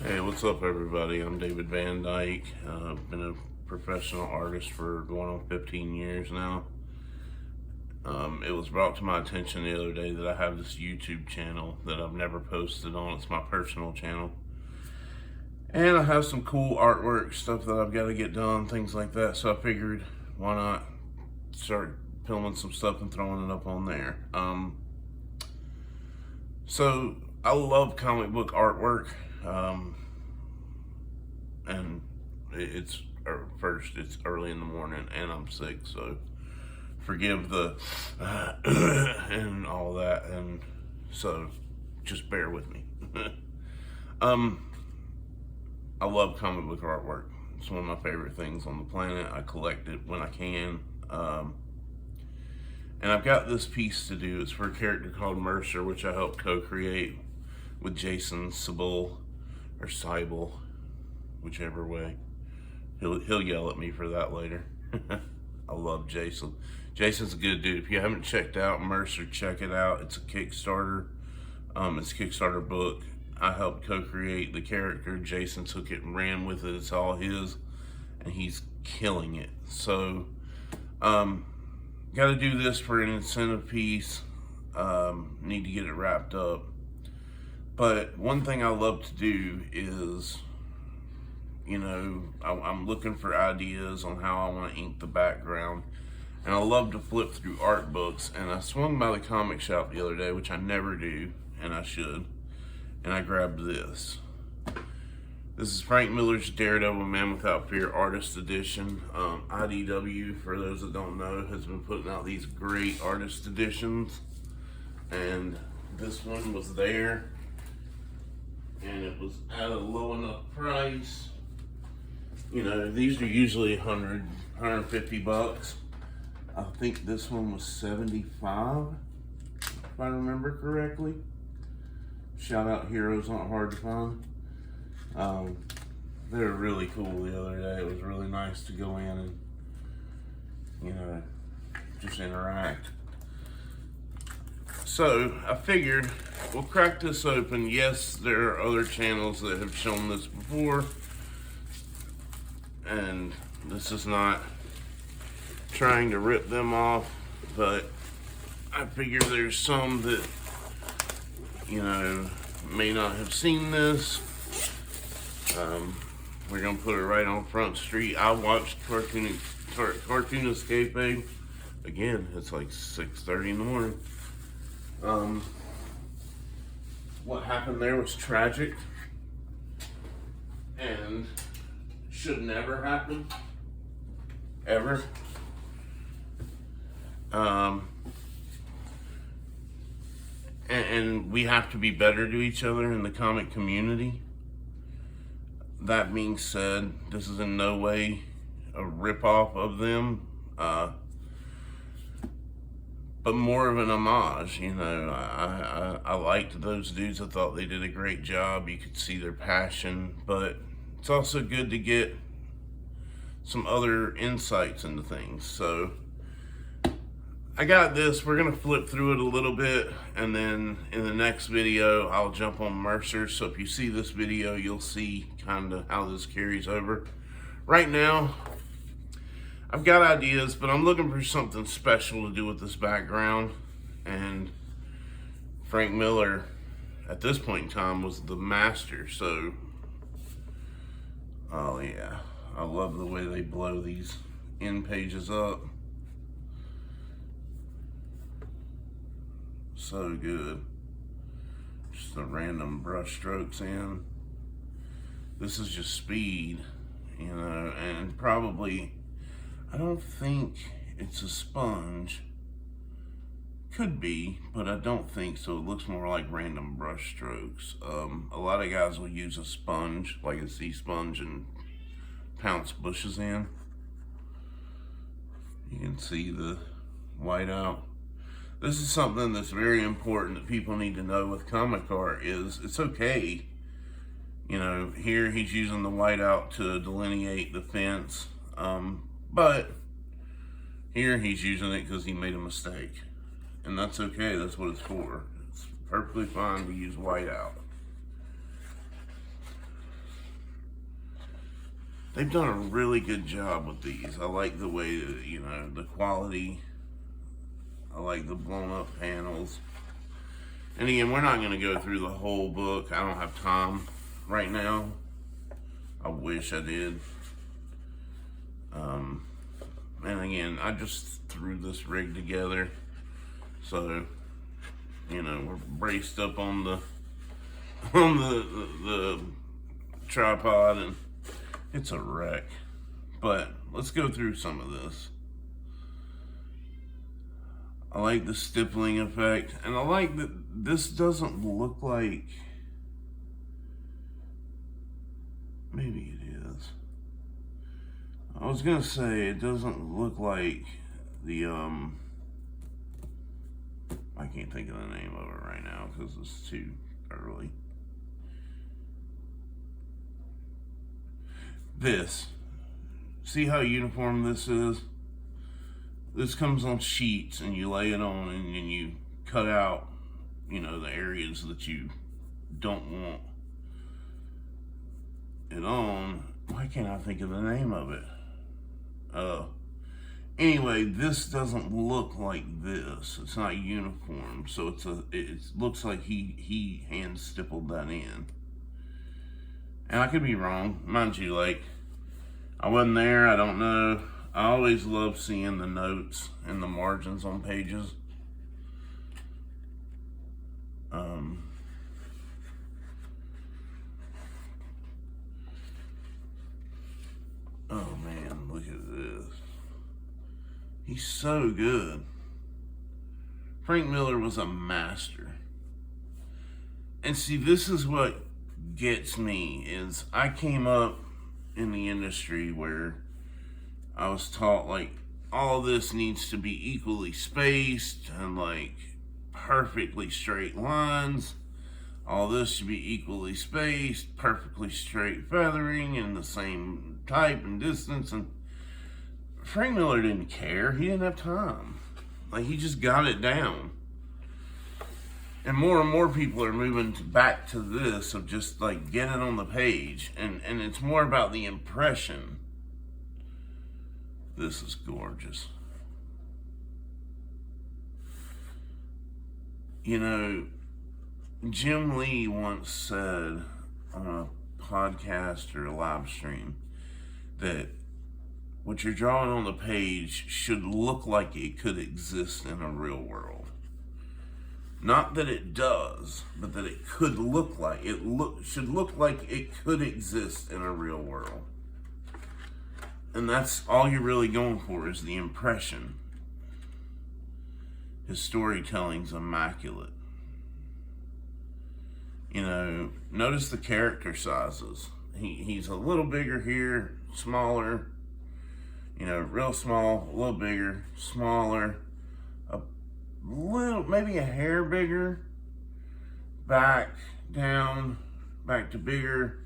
Hey, what's up, everybody? I'm David Van Dyke. I've been a professional artist for going on 15 years now. It was brought to my attention the other day that I have this YouTube channel that I've never posted on. It's my personal channel. And I have some cool artwork, stuff that I've got to get done, things like that. So I figured, why not start filming some stuff and throwing it up on there. So I love comic book artwork. And it's early in the morning and I'm sick, so forgive the and all that, and so just bear with me. I love comic book artwork. It's one of my favorite things on the planet. I collect it when I can. And I've got this piece to do. It's for a character called Mercer, which I helped co-create with Jason Sebel, or Seibel, whichever way. He'll yell at me for that later. I love Jason. Jason's a good dude. If you haven't checked out Mercer, check it out. It's a Kickstarter. It's a Kickstarter book. I helped co-create the character. Jason took it and ran with it. It's all his, and he's killing it. So, got to do this for an incentive piece. Need to get it wrapped up. But one thing I love to do is, I'm looking for ideas on how I want to ink the background. And I love to flip through art books. And I swung by the comic shop the other day, which I never do, and I should. And I grabbed this. This is Frank Miller's Daredevil Man Without Fear Artist Edition. IDW, for those that don't know, has been putting out these great artist editions. And this one was there. And it was at a low enough price. These are usually 150 bucks. I think this one was 75, if I remember correctly. Shout out, Heroes Aren't Hard to Find. They were really cool the other day. It was really nice to go in and, just interact. So I figured we'll crack this open. Yes, there are other channels that have shown this before, and this is not trying to rip them off, but I figure there's some that, may not have seen this. We're gonna put it right on Front Street. I watched Cartoon Escape. Again, it's like 6:30 in the morning. What happened there was tragic and should never happen, ever. And we have to be better to each other in the comic community. That being said, this is in no way a ripoff of them, but more of an homage. I liked those dudes. I thought they did a great job. You could see their passion, but it's also good to get some other insights into things. So I got this. We're gonna flip through it a little bit, and then in the next video I'll jump on Mercer. So if you see this video, you'll see kind of how this carries over. Right now I've got ideas, but I'm looking for something special to do with this background. And Frank Miller at this point in time was the master. So, oh yeah, I love the way they blow these end pages up. So good. Just the random brush strokes in. This is just speed, and probably, I don't think it's a sponge. Could be, but I don't think so. It looks more like random brush strokes. A lot of guys will use a sponge, like a sea sponge, and pounce bushes in. You can see the white out. This is something that's very important that people need to know with comic art is it's okay. Here he's using the whiteout to delineate the fence, but here he's using it because he made a mistake. And that's okay, that's what it's for. It's perfectly fine to use whiteout. they've done a really good job with these. I like the way that, the quality. I like the blown up panels. And again, we're not going to go through the whole book. I don't have time right now. I wish I did. And again, I just threw this rig together. So, we're braced up on the the tripod, and it's a wreck. But let's go through some of this. I like the stippling effect, and I like that this doesn't look like, maybe it is. I was gonna say it doesn't look like the I can't think of the name of it right now because it's too early. This. See how uniform this is? This comes on sheets and you lay it on and then you cut out, the areas that you don't want it on. Why can't I think of the name of it? Anyway, this doesn't look like this. It's not uniform, so it looks like he hand stippled that in. And I could be wrong, mind you. Like, I wasn't there. I don't know. I always love seeing the notes and the margins on pages. Oh man, look at this. He's so good. Frank Miller was a master. And see, this is what gets me, is I came up in the industry where I was taught, like, all this needs to be equally spaced and, like, perfectly straight lines. All this should be equally spaced, perfectly straight feathering, and the same type and distance. And Frank Miller didn't care. He didn't have time. Like, he just got it down. And more people are moving back to this of just, like, get it on the page. And it's more about the impression. This is gorgeous. Jim Lee once said on a podcast or a live stream that what you're drawing on the page should look like it could exist in a real world. Not that it does, but that it could look like should look like it could exist in a real world. And that's all you're really going for, is the impression. His storytelling's immaculate. Notice the character sizes. He's a little bigger here, smaller, real small, a little bigger, smaller, a little, maybe a hair bigger, back, down, back to bigger,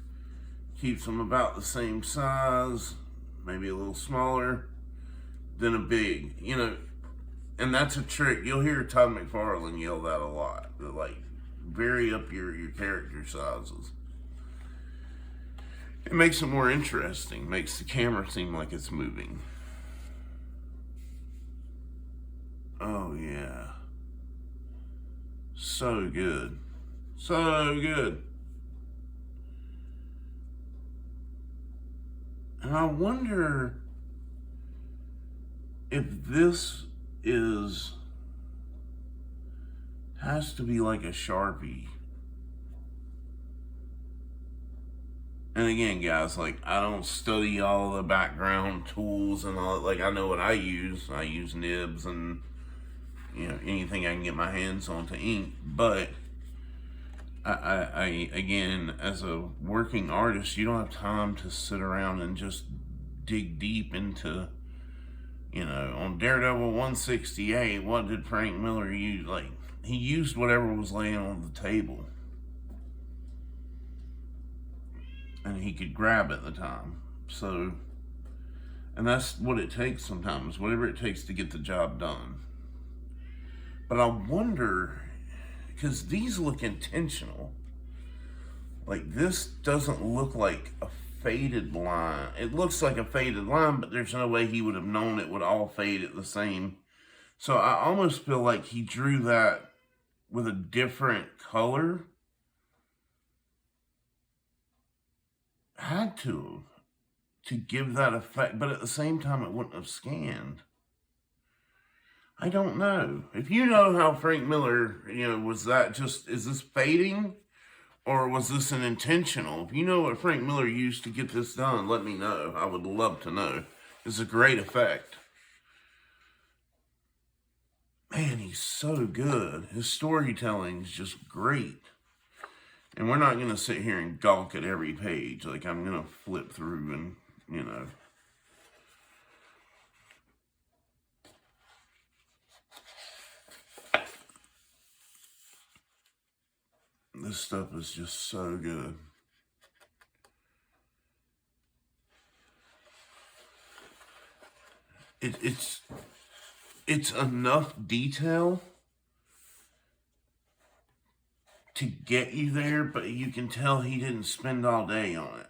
keeps them about the same size, maybe a little smaller, then a big, and that's a trick. You'll hear Todd McFarlane yell that a lot, like, vary up your character sizes. It makes it more interesting, makes the camera seem like it's moving. Oh yeah. So good. So good. And I wonder if this has to be like a Sharpie. And again, guys, like, I don't study all the background tools and all. Like, I know what I use. I use nibs and, anything I can get my hands on to ink. But I again, as a working artist, you don't have time to sit around and just dig deep into, on Daredevil 168, what did Frank Miller use? Like, he used whatever was laying on the table. And he could grab at the time. So, and that's what it takes sometimes, whatever it takes to get the job done. But I wonder, because these look intentional. Like, this doesn't look like a faded line. It looks like a faded line, but there's no way he would have known it would all fade at the same. So I almost feel like he drew that with a different color. Had to give that effect, but at the same time it wouldn't have scanned. I don't know. If you know how Frank Miller, was that just, is this fading? Or was this an intentional? If you know what Frank Miller used to get this done, let me know. I would love to know. It's a great effect. Man, he's so good. His storytelling is just great. And we're not going to sit here and gawk at every page. Like, I'm going to flip through and, This stuff is just so good. It's enough detail to get you there, but you can tell he didn't spend all day on it,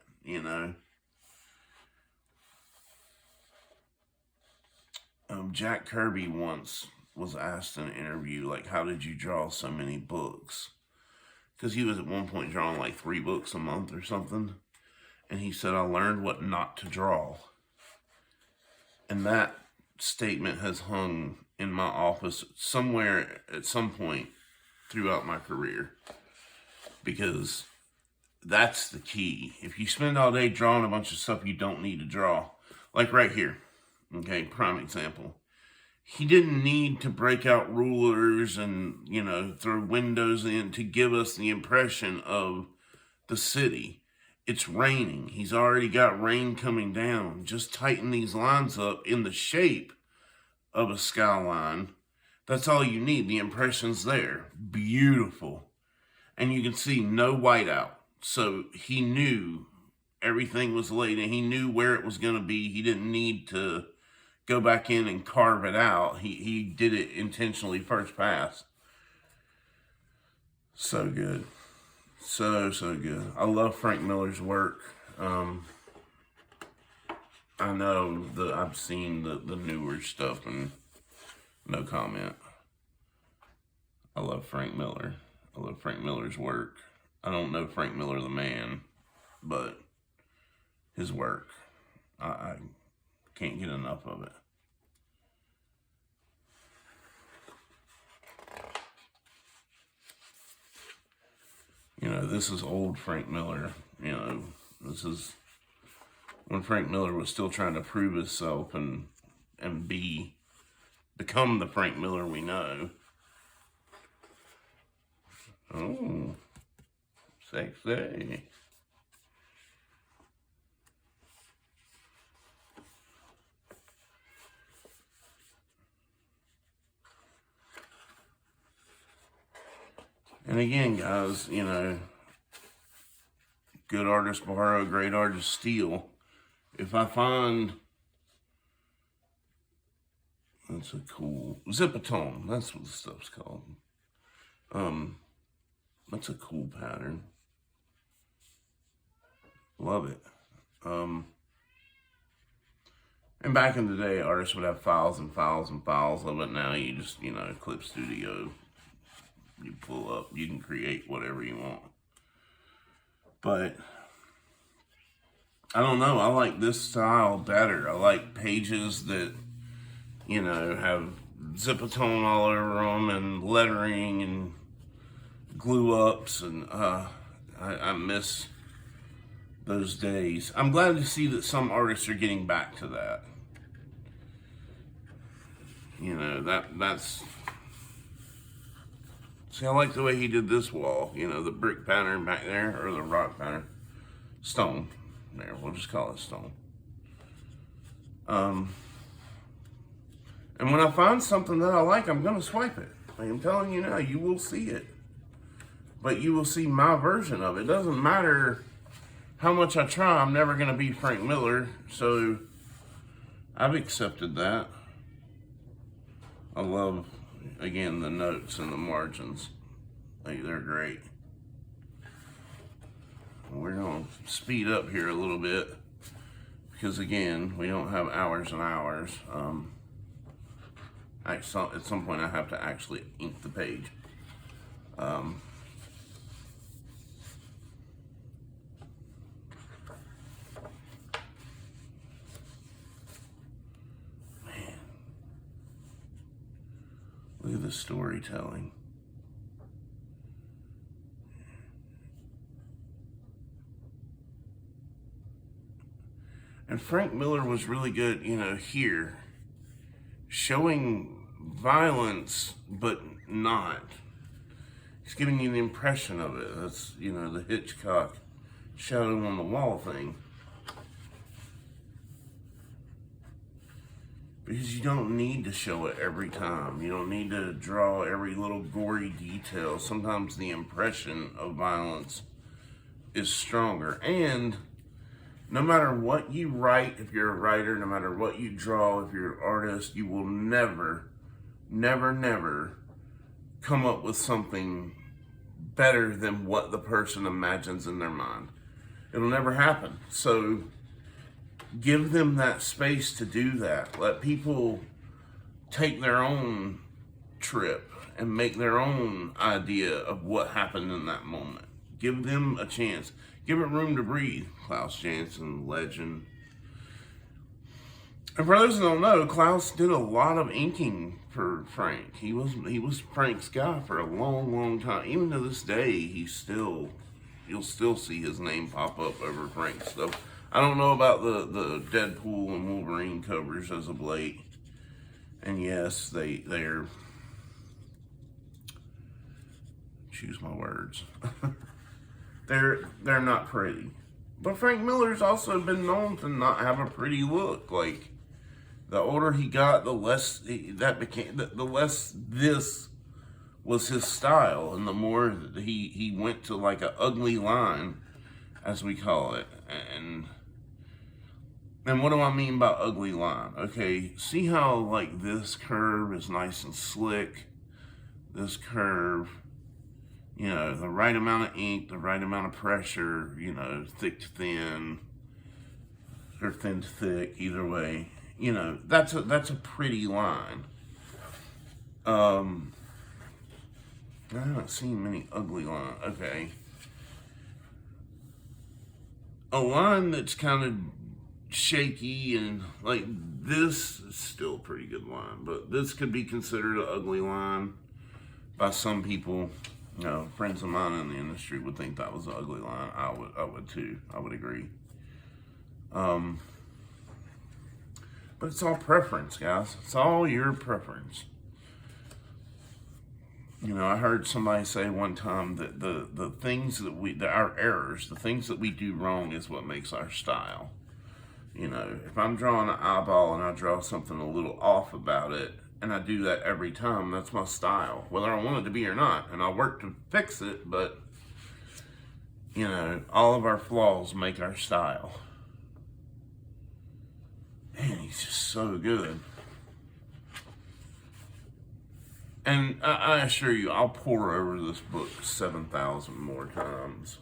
Jack Kirby once was asked in an interview, like, how did you draw so many books? Because he was at one point drawing like 3 books a month or something. And he said, I learned what not to draw. And that statement has hung in my office somewhere at some point throughout my career. Because that's the key. If you spend all day drawing a bunch of stuff you don't need to draw, like right here, okay, prime example. He didn't need to break out rulers and, throw windows in to give us the impression of the city. It's raining. He's already got rain coming down. Just tighten these lines up in the shape of a skyline. That's all you need. The impression's there. Beautiful. And you can see no whiteout. So he knew everything was laid and he knew where it was going to be. He didn't need to go back in and carve it out. He did it intentionally first pass. So good. So good. I love Frank Miller's work. I know that I've seen the newer stuff and no comment. I love Frank Miller. I love Frank Miller's work. I don't know Frank Miller the man, but his work, I can't get enough of it. This is old Frank Miller. This is when Frank Miller was still trying to prove himself and become the Frank Miller we know. Oh, sexy. And again, guys, good artists borrow, great artists steal. If I find, that's a cool, Zipatone, that's what the stuff's called. That's a cool pattern. Love it. And back in the day, artists would have files and files and files of it. Now you just, Clip Studio, you pull up, you can create whatever you want. But I don't know, I like this style better. I like pages that, have Zipatone all over them and lettering and glue ups, and I miss those days. I'm glad to see that some artists are getting back to that. That's, see, I like the way he did this wall, the brick pattern back there, or the rock pattern. Stone. There, we'll just call it stone. And when I find something that I like, I'm going to swipe it. I'm telling you now, you will see it. But you will see my version of it. It doesn't matter how much I try, I'm never going to be Frank Miller. So I've accepted that. I love, again, the notes and the margins. They're great. we're going to speed up here a little bit because, again, we don't have hours and hours. At some point, I have to actually ink the page. Man, look at the storytelling. And Frank Miller was really good, here, showing violence, but not. He's giving you the impression of it. That's, the Hitchcock shadow on the wall thing. Because you don't need to show it every time. You don't need to draw every little gory detail. Sometimes the impression of violence is stronger. And no matter what you write, if you're a writer, no matter what you draw, if you're an artist, you will never, never, never come up with something better than what the person imagines in their mind. It'll never happen. So give them that space to do that. Let people take their own trip and make their own idea of what happened in that moment. Give them a chance. Give it room to breathe. Klaus Janson, legend. And for those who don't know, Klaus did a lot of inking for Frank. He was Frank's guy for a long, long time. Even to this day, you'll still see his name pop up over Frank's stuff. I don't know about the Deadpool and Wolverine covers as of late. And yes, they're choose my words. They're not pretty. But Frank Miller's also been known to not have a pretty look. Like, the older he got, the less the less this was his style, and the more he went to like an ugly line, as we call it. And what do I mean by ugly line? Okay, see how like this curve is nice and slick. This curve, the right amount of ink, the right amount of pressure, thick to thin, or thin to thick, either way. That's a pretty line. I haven't seen many ugly lines. Okay. A line that's kind of shaky and like this is still a pretty good line, but this could be considered an ugly line by some people. Friends of mine in the industry would think that was an ugly line. I would too. I would agree. But it's all preference, guys. It's all your preference. I heard somebody say one time that the things our errors, the things that we do wrong is what makes our style. If I'm drawing an eyeball and I draw something a little off about it, and I do that every time, that's my style, whether I want it to be or not. And I work to fix it, but, all of our flaws make our style. Man, he's just so good. And I assure you, I'll pour over this book 7,000 more times.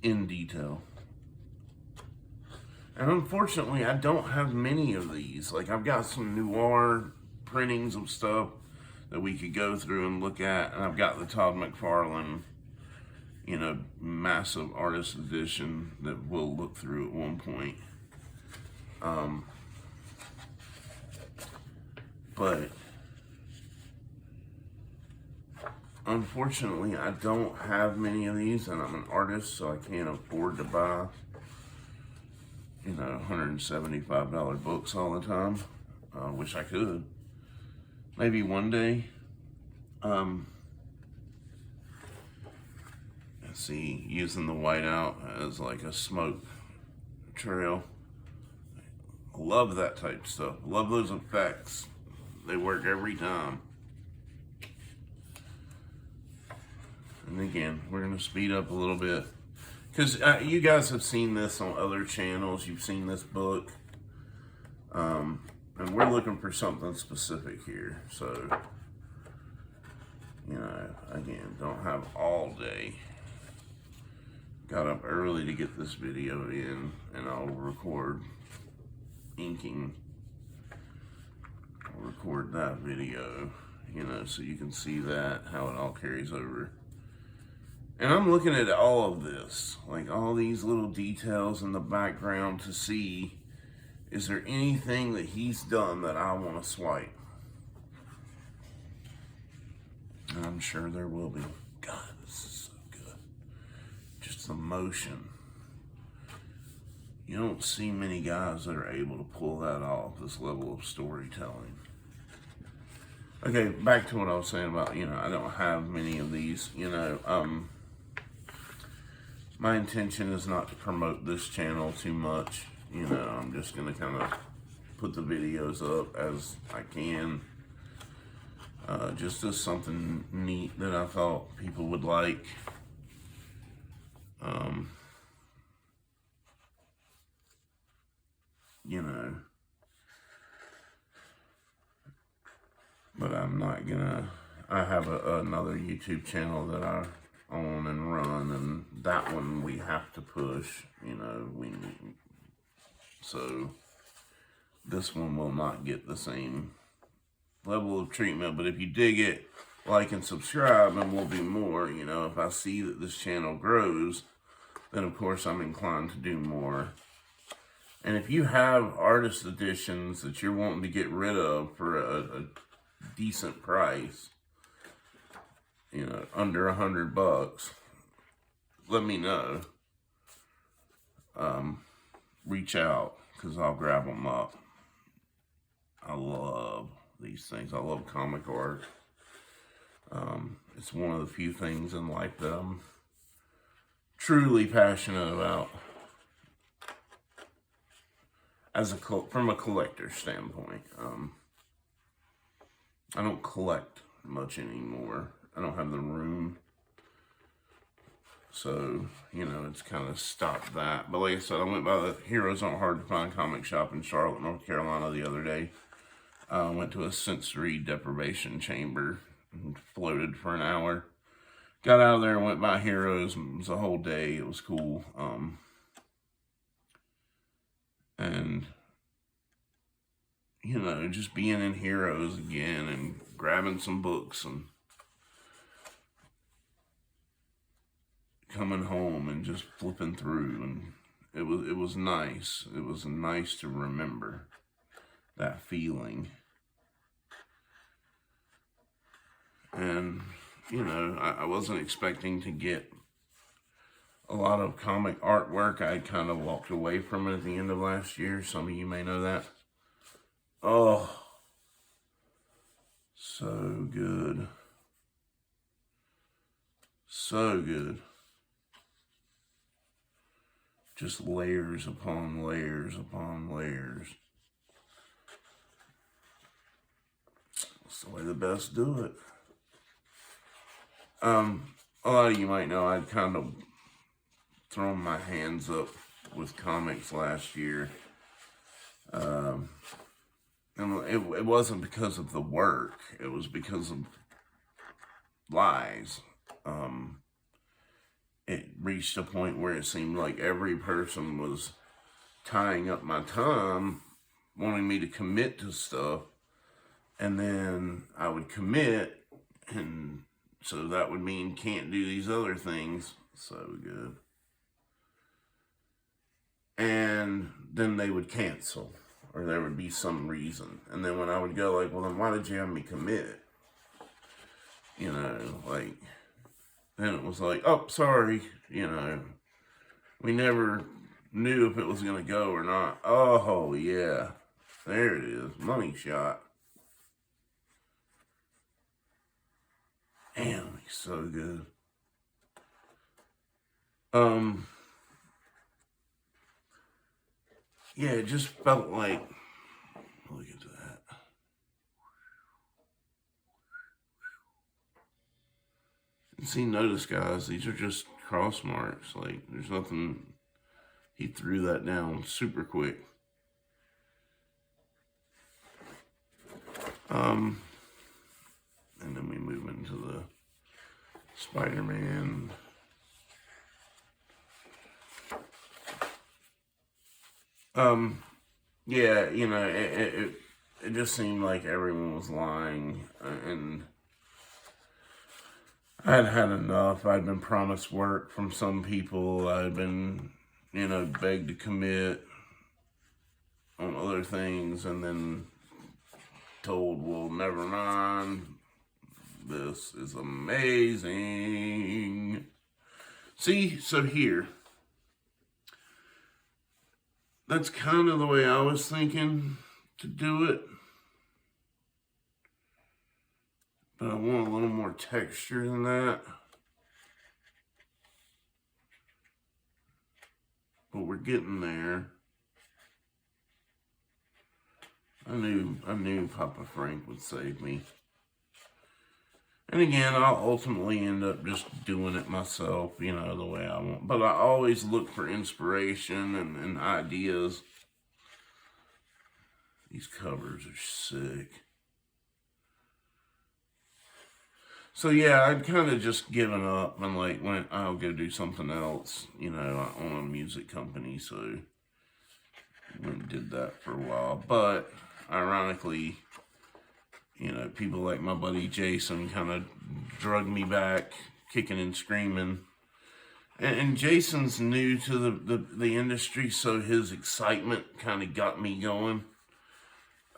In detail. And unfortunately, I don't have many of these. Like, I've got some noir printings of stuff that we could go through and look at. And I've got the Todd McFarlane, massive artist edition that we'll look through at one point. But unfortunately, I don't have many of these, and I'm an artist, so I can't afford to buy $175 books all the time. I wish I could. Maybe one day. See, using the whiteout as like a smoke trail. Love that type of stuff. Love those effects. They work every time. And again, we're going to speed up a little bit. Because you guys have seen this on other channels. You've seen this book. And we're looking for something specific here. So, you know, again, don't have all day. Got up early to get this video in, and I'll record inking. I'll record that video, you know, so you can see that, how it all carries over. And I'm looking at all of this, like all these little details in the background to see, is there anything that he's done that I want to swipe? And I'm sure there will be. God, this is so good. Just the motion. You don't see many guys that are able to pull that off, this level of storytelling. Okay, back to what I was saying about, you know, I don't have many of these, you know, my intention is not to promote this channel too much. You know, I'm just going to kind of put the videos up as I can. Just as something neat that I thought people would like. You know. But I'm not going to... I have another YouTube channel that I own and run, and that one we have to push, you know, so this one will not get the same level of treatment. But if you dig it, like and subscribe, and we'll do more. You know, if I see that this channel grows, then of course I'm inclined to do more. And if you have artist editions that you're wanting to get rid of for a decent price, you know, under $100, let me know. Reach out, because I'll grab them up. I love these things. I love comic art. It's one of the few things in life that I'm truly passionate about, from a collector standpoint. I don't collect much anymore. I don't have the room. So, you know, it's kind of stopped that. But like I said, I went by the Heroes Aren't Hard to Find comic shop in Charlotte, North Carolina the other day. I went to a sensory deprivation chamber and floated for an hour. Got out of there and went by Heroes. It was a whole day. It was cool. And, you know, just being in Heroes again and grabbing some books and coming home and just flipping through, and it was nice. It was nice to remember that feeling. And, you know, I wasn't expecting to get a lot of comic artwork. I kind of walked away from it at the end of last year. Some of you may know that. Oh, so good. So good. Just layers upon layers upon layers. That's the way the best do it. A lot of you might know I'd kind of thrown my hands up with comics last year. And it wasn't because of the work. It was because of lies. It reached a point where it seemed like every person was tying up my time, wanting me to commit to stuff, and then I would commit, and so that would mean can't do these other things. So good. And then they would cancel, or there would be some reason. And then when I would go like, well, then why did you have me commit? You know, like, then it was like, oh, sorry, you know, we never knew if it was going to go or not. Oh, yeah, there it is, money shot. Damn, he's so good. Yeah, it just felt like, look at that. See, notice, guys, these are just cross marks. Like, there's nothing. He threw that down super quick. And then we move into Spider-Man. Yeah, you know, it just seemed like everyone was lying, and I'd had enough. I'd been promised work from some people. I'd been, you know, begged to commit on other things, and then told, well, never mind. This is amazing. See, so here, that's kind of the way I was thinking to do it. But I want a little more texture than that. But we're getting there. I knew Papa Frank would save me. And again, I'll ultimately end up just doing it myself, you know, the way I want. But I always look for inspiration and ideas. These covers are sick. So yeah, I'd kind of just given up and like went, I'll go do something else. You know, I own a music company, so went and did that for a while. But ironically, you know, people like my buddy Jason kind of drug me back, kicking and screaming. And Jason's new to the industry, so his excitement kind of got me going.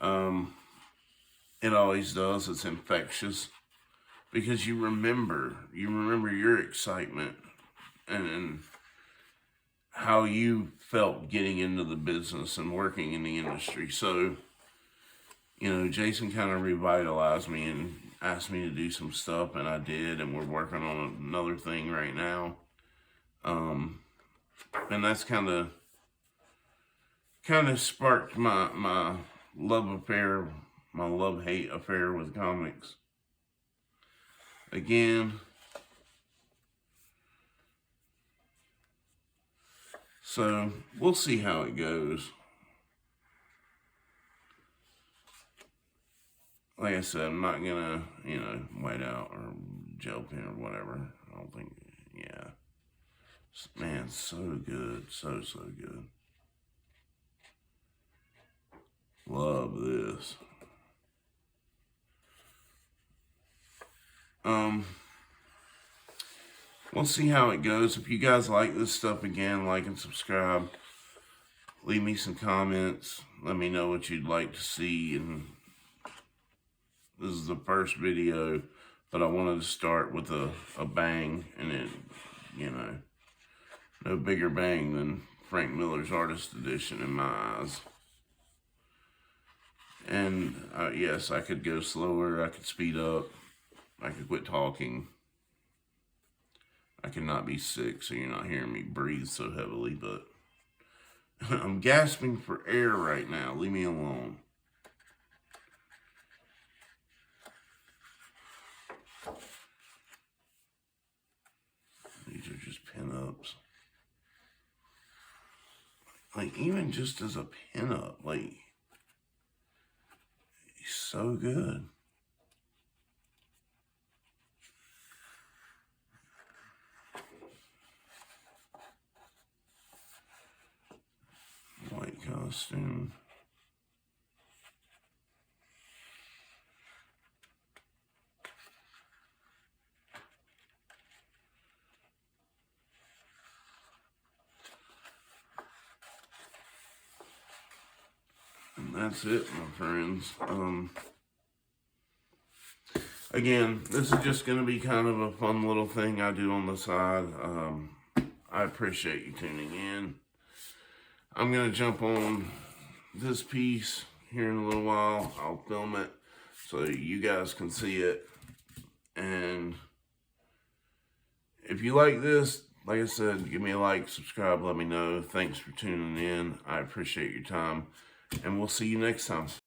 It always does. It's infectious because you remember your excitement and how you felt getting into the business and working in the industry. So, you know, Jason kind of revitalized me and asked me to do some stuff, and I did, and we're working on another thing right now. And that's kind of sparked my love affair, my love-hate affair with comics. Again, so we'll see how it goes. Like I said, I'm not gonna, you know, white out or gel pen or whatever. I don't think, yeah. Man, so good. So good. Love this. We'll see how it goes. If you guys like this stuff, again, like and subscribe. Leave me some comments. Let me know what you'd like to see. And this is the first video, but I wanted to start with a bang, and it, you know, no bigger bang than Frank Miller's Artist Edition in my eyes. And yes, I could go slower, I could speed up, I could quit talking. I could not be sick, so you're not hearing me breathe so heavily, but I'm gasping for air right now. Leave me alone. These are just pin-ups. Like, even just as a pin-up, like, he's so good. White costume. And that's it, my friends. Again, this is just going to be kind of a fun little thing I do on the side. I appreciate you tuning in. I'm going to jump on this piece here in a little while. I'll film it so you guys can see it. And if you like this, like I said, give me a like, subscribe, let me know. Thanks for tuning in. I appreciate your time. And we'll see you next time.